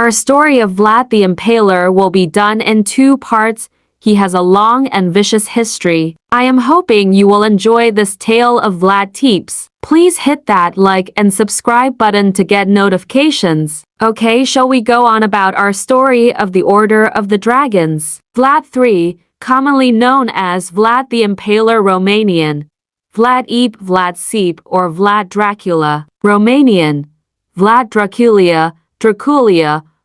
Our story of Vlad the Impaler will be done in 2 parts. He has a long and vicious history. I am hoping you will enjoy this tale of Vlad Tepes. Please hit that like and subscribe button to get notifications. Okay, shall we go on about our story of the Order of the Dragons? Vlad III, commonly known as Vlad the Impaler Romanian, Vlad Ep, Vlad Seep, or Vlad Dracula, Romanian, Vlad Draculia,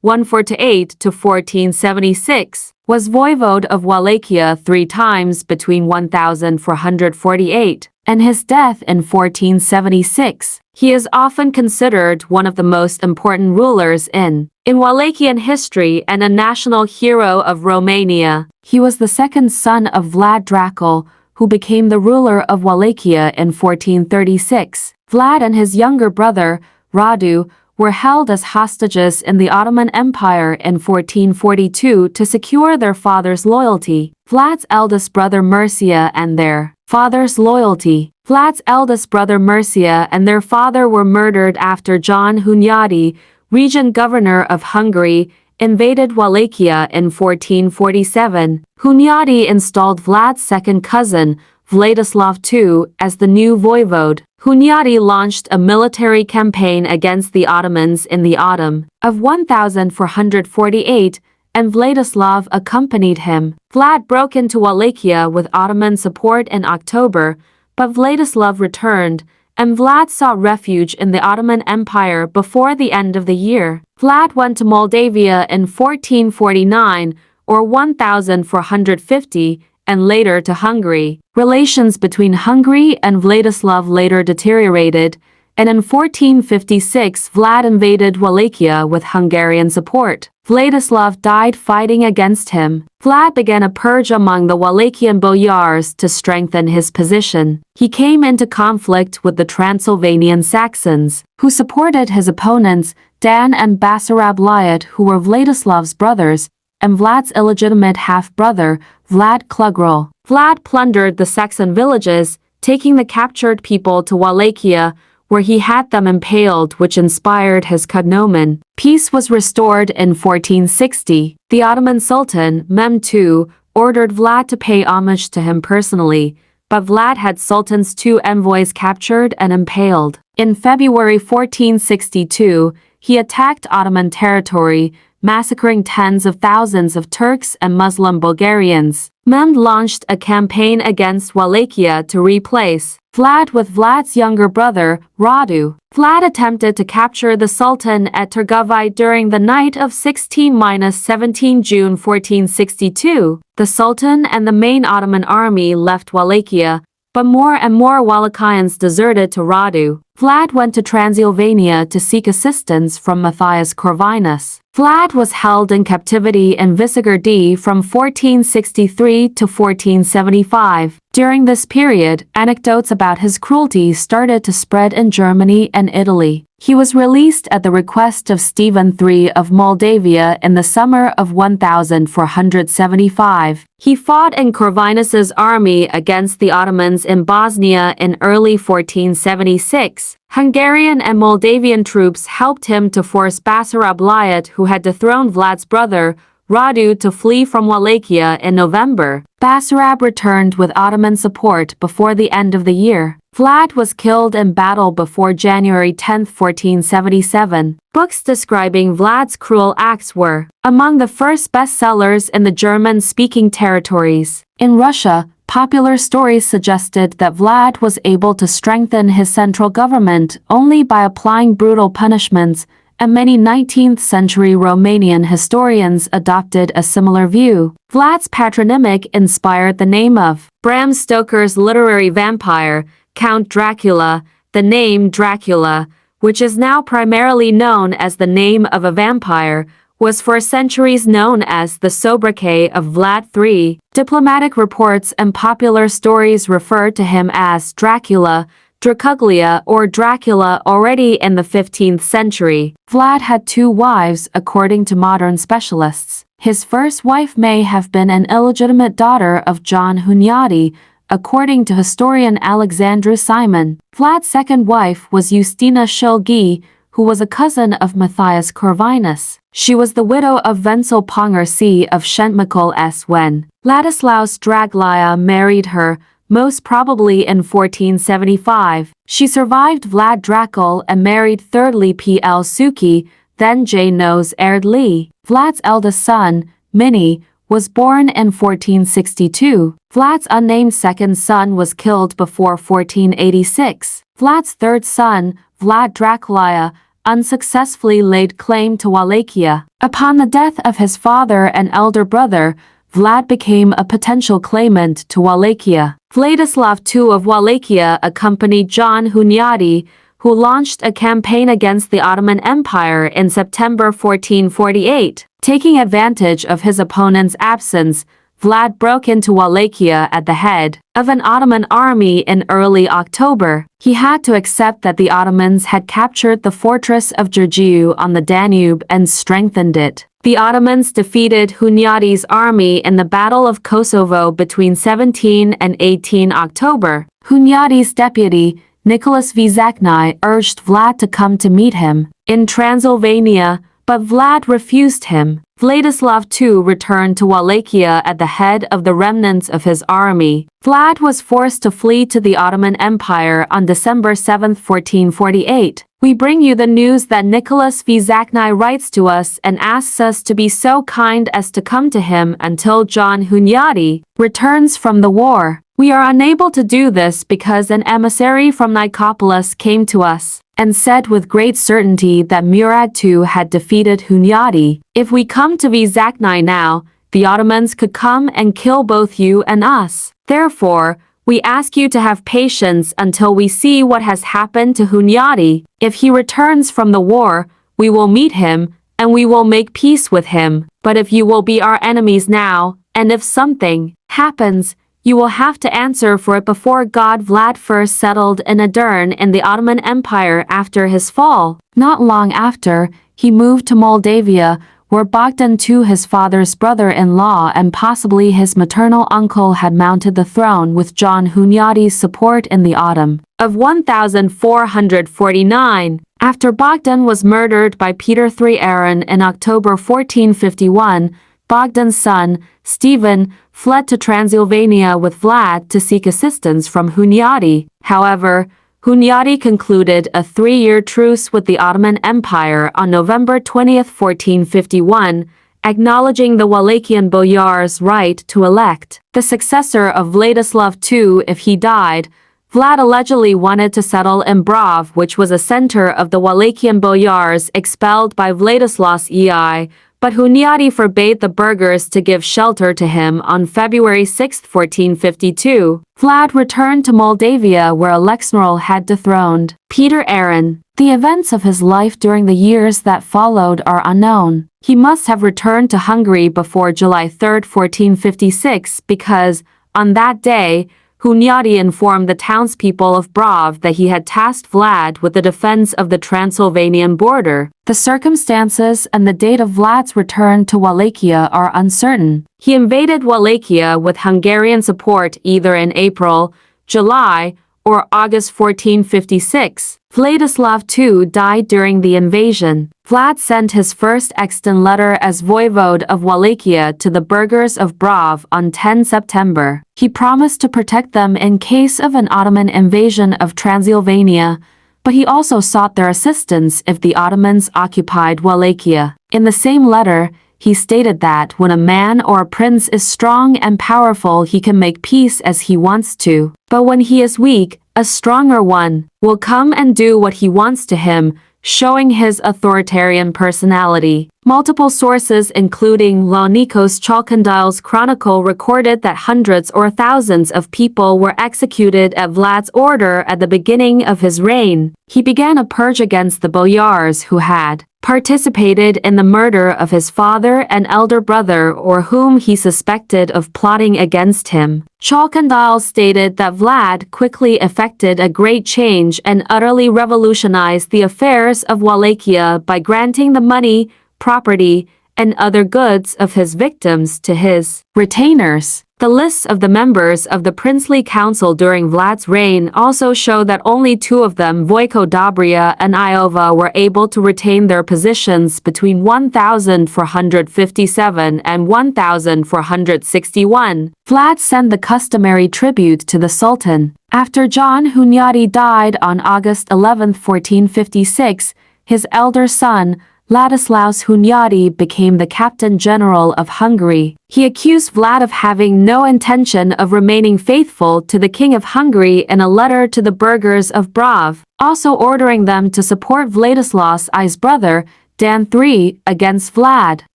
148 to 1476, was voivode of Wallachia 3 times between 1448 and his death in 1476. He is often considered one of the most important rulers in Wallachian history and a national hero of Romania. He was the second son of Vlad Dracul, who became the ruler of Wallachia in 1436. Vlad and his younger brother, Radu, were held as hostages in the Ottoman Empire in 1442 to secure their father's loyalty. Vlad's eldest brother Mircea and their father's loyalty. Vlad's eldest brother Mircea and their father were murdered after John Hunyadi, regent governor of Hungary, invaded Wallachia in 1447. Hunyadi installed Vlad's second cousin, Vladislav II, as the new voivode. Hunyadi launched a military campaign against the Ottomans in the autumn of 1448, and Vladislav accompanied him. Vlad broke into Wallachia with Ottoman support in October, but Vladislav returned, and Vlad sought refuge in the Ottoman Empire before the end of the year. Vlad went to Moldavia in 1449 or 1450, and later to Hungary. Relations between Hungary and Vladislav later deteriorated, and in 1456 Vlad invaded Wallachia with Hungarian support. Vladislav died fighting against him. Vlad began a purge among the Wallachian boyars to strengthen his position. He came into conflict with the Transylvanian Saxons, who supported his opponents, Dan and Basarab Lyat, who were Vladislav's brothers, and Vlad's illegitimate half-brother, Vlad Klugrul. Vlad plundered the Saxon villages, taking the captured people to Wallachia, where he had them impaled, which inspired his cognomen. Peace was restored in 1460. The Ottoman Sultan, Mehmed II, ordered Vlad to pay homage to him personally, but Vlad had Sultan's 2 envoys captured and impaled. In February 1462, he attacked Ottoman territory, massacring tens of thousands of Turks and Muslim Bulgarians. Mehmed launched a campaign against Wallachia to replace Vlad with Vlad's younger brother, Radu. Vlad attempted to capture the Sultan at Târgoviște during the night of 16-17 June 1462. The Sultan and the main Ottoman army left Wallachia, but more and more Wallachians deserted to Radu. Vlad went to Transylvania to seek assistance from Matthias Corvinus. Vlad was held in captivity in Visigurdi from 1463 to 1475. During this period, anecdotes about his cruelty started to spread in Germany and Italy. He was released at the request of Stephen III of Moldavia in the summer of 1475. He fought in Corvinus's army against the Ottomans in Bosnia in early 1476. Hungarian and Moldavian troops helped him to force Basarab Lyat, who had dethroned Vlad's brother, Radu, to flee from Wallachia in November. Basarab returned with Ottoman support before the end of the year. Vlad was killed in battle before January 10, 1477. Books describing Vlad's cruel acts were among the first bestsellers in the German-speaking territories. In Russia, popular stories suggested that Vlad was able to strengthen his central government only by applying brutal punishments, and many 19th-century Romanian historians adopted a similar view. Vlad's patronymic inspired the name of Bram Stoker's literary vampire, Count Dracula. The name Dracula, which is now primarily known as the name of a vampire, was for centuries known as the sobriquet of Vlad III. Diplomatic reports and popular stories refer to him as Dracula, Dracuglia, or Dracula already in the 15th century. Vlad had 2 wives according to modern specialists. His first wife may have been an illegitimate daughter of John Hunyadi, according to historian Alexandru Simon. Vlad's second wife was Justina Shulgi, who was a cousin of Matthias Corvinus. She was the widow of Wenzel Pongercy of Szentmikolc when Ladislaus Draglia married her, most probably in 1475. She survived Vlad Dracul and married thirdly P.L. Suki, then Janos Erdly. Vlad's eldest son, Mini, was born in 1462. Vlad's unnamed second son was killed before 1486. Vlad's third son, Vlad Dracula, unsuccessfully laid claim to Wallachia. Upon the death of his father and elder brother, Vlad became a potential claimant to Wallachia. Vladislav II of Wallachia accompanied John Hunyadi, who launched a campaign against the Ottoman Empire in September 1448. Taking advantage of his opponent's absence, Vlad broke into Wallachia at the head of an Ottoman army in early October. He had to accept that the Ottomans had captured the fortress of Giurgiu on the Danube and strengthened it. The Ottomans defeated Hunyadi's army in the Battle of Kosovo between 17 and 18 October. Hunyadi's deputy, Nicholas Vizakni, urged Vlad to come to meet him in Transylvania, but Vlad refused him. Vladislav II returned to Wallachia at the head of the remnants of his army. Vlad was forced to flee to the Ottoman Empire on December 7, 1448. We bring you the news that Nicholas Vizakni writes to us and asks us to be so kind as to come to him until John Hunyadi returns from the war. We are unable to do this because an emissary from Nicopolis came to us and said with great certainty that Murad II had defeated Hunyadi. If we come to Vizakni now, the Ottomans could come and kill both you and us. Therefore, we ask you to have patience until we see what has happened to Hunyadi. If he returns from the war, we will meet him, and we will make peace with him. But if you will be our enemies now, and if something happens, you will have to answer for it before God. Vlad first settled in Edirne in the Ottoman Empire after his fall. Not long after, he moved to Moldavia, where Bogdan II, his father's brother-in-law and possibly his maternal uncle, had mounted the throne with John Hunyadi's support in the autumn of 1449. After Bogdan was murdered by Peter III Aaron in October 1451, Bogdan's son, Stephen, fled to Transylvania with Vlad to seek assistance from Hunyadi. However, Hunyadi concluded a 3-year truce with the Ottoman Empire on November 20, 1451, acknowledging the Wallachian boyars' right to elect the successor of Vladislav II if he died. Vlad allegedly wanted to settle in Brov, which was a center of the Wallachian boyars expelled by Vladislaus II, but Hunyadi forbade the burghers to give shelter to him on February 6, 1452. Vlad returned to Moldavia, where Alexnorel had dethroned Peter Aaron. The events of his life during the years that followed are unknown. He must have returned to Hungary before July 3, 1456, because, on that day, Hunyadi informed the townspeople of Brov that he had tasked Vlad with the defense of the Transylvanian border. The circumstances and the date of Vlad's return to Wallachia are uncertain. He invaded Wallachia with Hungarian support either in April, July, or August 1456. Vladislav II died during the invasion. Vlad sent his first extant letter as voivode of Wallachia to the burghers of Brov on 10 September. He promised to protect them in case of an Ottoman invasion of Transylvania, but he also sought their assistance if the Ottomans occupied Wallachia. In the same letter, he stated that when a man or a prince is strong and powerful, he can make peace as he wants to. But when he is weak, a stronger one will come and do what he wants to him, showing his authoritarian personality. Multiple sources, including Launikos Chalkandil's chronicle, recorded that hundreds or thousands of people were executed at Vlad's order at the beginning of his reign. He began a purge against the boyars who had participated in the murder of his father and elder brother or whom he suspected of plotting against him. Chalkandil stated that Vlad quickly effected a great change and utterly revolutionized the affairs of Wallachia by granting the money, property, and other goods of his victims to his retainers. The lists of the members of the princely council during Vlad's reign also show that only two of them, Voivodobria and Iova, were able to retain their positions between 1457 and 1461. Vlad sent the customary tribute to the Sultan. After John Hunyadi died on August 11, 1456, his elder son, Ladislaus Hunyadi, became the Captain General of Hungary. He accused Vlad of having no intention of remaining faithful to the King of Hungary in a letter to the burghers of Brav, also ordering them to support Vladislaus I's brother, Dan III, against Vlad.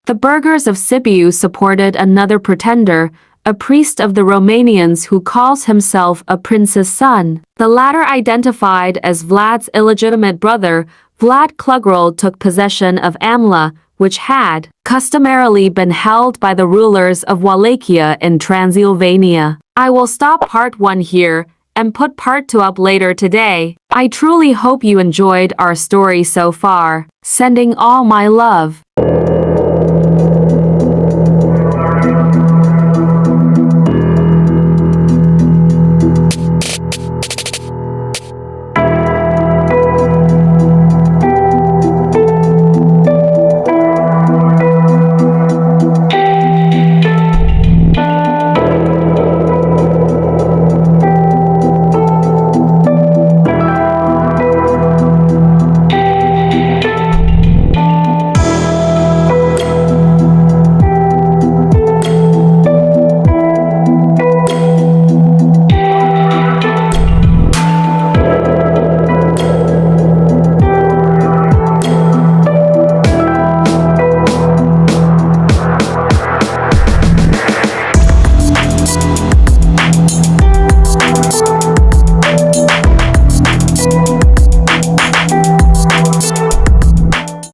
The burghers of Sibiu supported another pretender, a priest of the Romanians who calls himself a prince's son. The latter, identified as Vlad's illegitimate brother, Vlad Klugrol, took possession of Amla, which had customarily been held by the rulers of Wallachia in Transylvania. I will stop part 1 here and put part 2 up later today. I truly hope you enjoyed our story so far. Sending all my love.